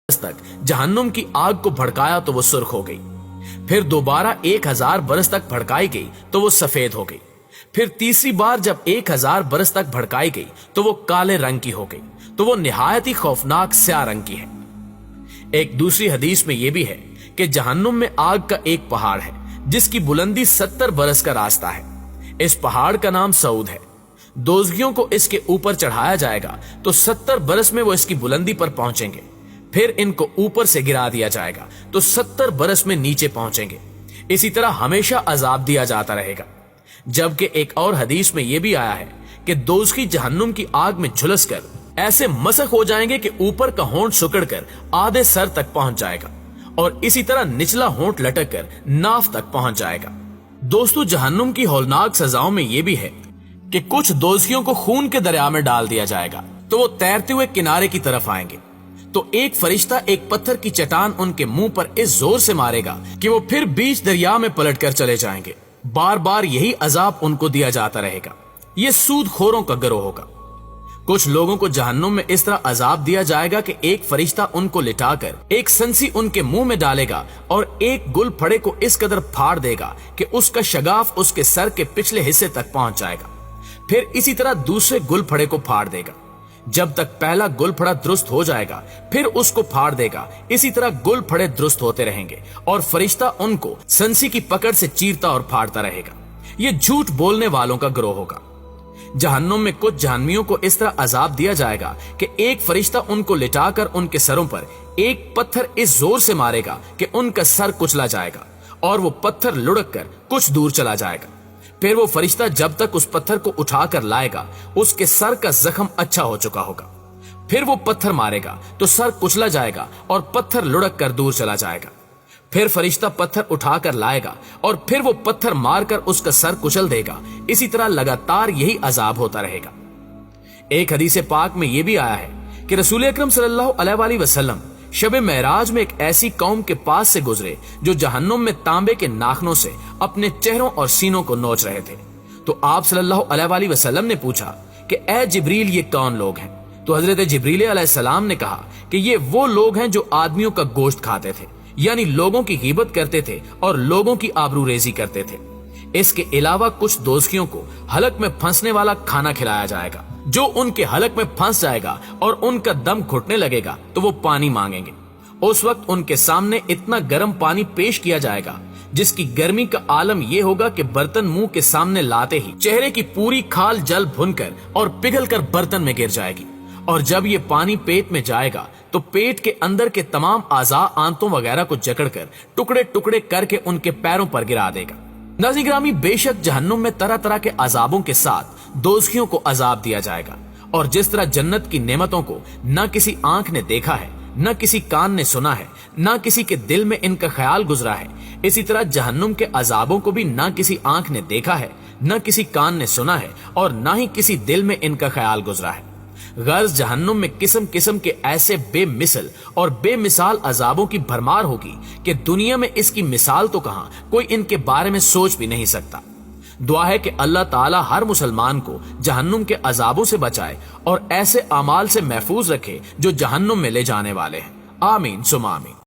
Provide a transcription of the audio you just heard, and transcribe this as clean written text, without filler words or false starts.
तक जहन्नुम की आग को भड़काया तो वो सुर्ख हो गई, फिर दोबारा 1000 बरस तक भड़काई गई तो वो सफेद हो गई, फिर तीसरी बार जब 1000 बरस तक भड़काई गई तो वो काले रंग की हो गई, तो वो निहायत ही खौफनाक स्याह रंग की है। एक दूसरी हदीस में यह भी है कि जहन्नुम में आग का एक पहाड़ है जिसकी बुलंदी 70 बरस का रास्ता है। इस पहाड़ का नाम सऊद है। दोज़गियों को इसके ऊपर चढ़ाया जाएगा तो 70 बरस में वो इसकी बुलंदी पर पहुंचेंगे, फिर इनको ऊपर से गिरा दिया जाएगा तो 70 बरस में नीचे पहुंचेंगे। इसी तरह हमेशा अजाब दिया जाता रहेगा। जबकि एक और हदीस में यह भी आया है कि दोज़खी जहन्नुम की आग में झुलस कर ऐसे मसक हो जाएंगे कि ऊपर का होंठ सुकड़ कर आधे सर तक पहुंच जाएगा और इसी तरह निचला होंठ लटक कर नाफ तक पहुंच जाएगा। दोस्तों, जहन्नुम की हौलनाक सजाओं में यह भी है कि कुछ दोज़खियों को खून के दरिया में डाल दिया जाएगा तो वो तैरते हुए किनारे की तरफ आएंगे, तो एक फरिश्ता एक पत्थर की चट्टान उनके मुंह पर इस जोर से मारेगा कि वो फिर बीच दरिया में पलट कर चले जाएंगे। बार बार यही अजाब उनको दिया जाता रहेगा। ये सूदखोरों का गिरोह होगा। कुछ लोगों को जहन्नुम में इस तरह अजाब दिया जाएगा कि एक फरिश्ता उनको लिटाकर एक संसी उनके मुंह में डालेगा और एक गुल फड़े को इस कदर फाड़ देगा कि उसका शगाफ उसके सर के पिछले हिस्से तक पहुंच जाएगा। फिर इसी तरह दूसरे गुल फड़े को फाड़ देगा। जब तक पहला गुल फड़ा दुरुस्त हो जाएगा फिर उसको फाड़ देगा। इसी तरह गुल फड़े दुरुस्त होते रहेंगे और फरिश्ता उनको संसी की पकड़ से चीरता और फाड़ता रहेगा। ये झूठ बोलने वालों का गिरोह होगा। जहन्नुम में कुछ जहन्नमियों को इस तरह अजाब दिया जाएगा कि एक फरिश्ता उनको लिटाकर उनके सरों पर एक पत्थर इस जोर से मारेगा कि उनका सर कुचला जाएगा और वो पत्थर लुढ़क कर कुछ दूर चला जाएगा। फिर वो फरिश्ता जब तक उस पत्थर को उठाकर लाएगा उसके सर का जख्म अच्छा हो चुका होगा। फिर वो पत्थर मारेगा तो सर कुचला जाएगा और पत्थर लुढ़क कर दूर चला जाएगा। फिर फरिश्ता पत्थर उठाकर लाएगा और फिर वो पत्थर मारकर उसका सर कुचल देगा। इसी तरह लगातार यही अजाब होता रहेगा। एक हदीस पाक में यह भी आया है कि रसूल अकरम सल्लल्लाहु अलैहि वसल्लम शब मेराज में एक ऐसी कौम के पास से गुजरे जो जहन्नुम में तांबे के नाखनों से अपने चेहरों और सीनों को नोच रहे थे। तो आप सल्लल्लाहु अलैहि वसल्लम ने पूछा कि ए जिब्रील, ये कौन लोग हैं? तो हजरत जिब्रील अलैहिस्सलाम ने कहा कि ये वो लोग हैं जो आदमियों का गोश्त खाते थे, यानी लोगों की ग़ीबत करते थे और लोगों की आबरूरेजी करते थे। इसके अलावा कुछ दोज़खियों को हलक में फंसने वाला खाना खिलाया जाएगा। जो उनके हलक में फंस जाएगा और उनका दम घुटने लगेगा तो वो पानी मांगेंगे। उस वक्त उनके सामने इतना गर्म पानी पेश किया जाएगा जिसकी गर्मी का आलम यह होगा कि बर्तन मुंह के सामने लाते ही चेहरे की पूरी खाल जल भुनकर और पिघलकर बर्तन में गिर जाएगी। और जब ये पानी पेट में जाएगा तो पेट के अंदर के तमाम आज़ा, आंतों वगैरह को जकड़कर टुकड़े टुकड़े करके उनके पैरों पर गिरा देगा। नाज़िग्रामी, बेशक जहन्नुम में तरह तरह के अजाबों के साथ दोज़खियों को अजाब दिया जाएगा। और जिस तरह जन्नत की नेमतों को न किसी आंख ने देखा है, न किसी कान ने सुना है, न किसी के दिल में इनका ख्याल गुजरा है, इसी तरह जहन्नुम के अजाबों को भी न किसी आंख ने देखा है, न किसी कान ने सुना है और न ही किसी दिल में इनका ख्याल गुजरा है। गर्ज जहन्नुम में किस्म किस्म के ऐसे बेमिसल और बेमिसाल अजाबों की भरमार होगी कि दुनिया में इसकी मिसाल तो कहां, कोई इनके बारे में सोच भी नहीं सकता। दुआ है कि अल्लाह ताला हर मुसलमान को जहन्नुम के अजाबों से बचाए और ऐसे अमाल से महफूज रखे जो जहन्नुम में ले जाने वाले हैं। आमीन सुमा आमीन।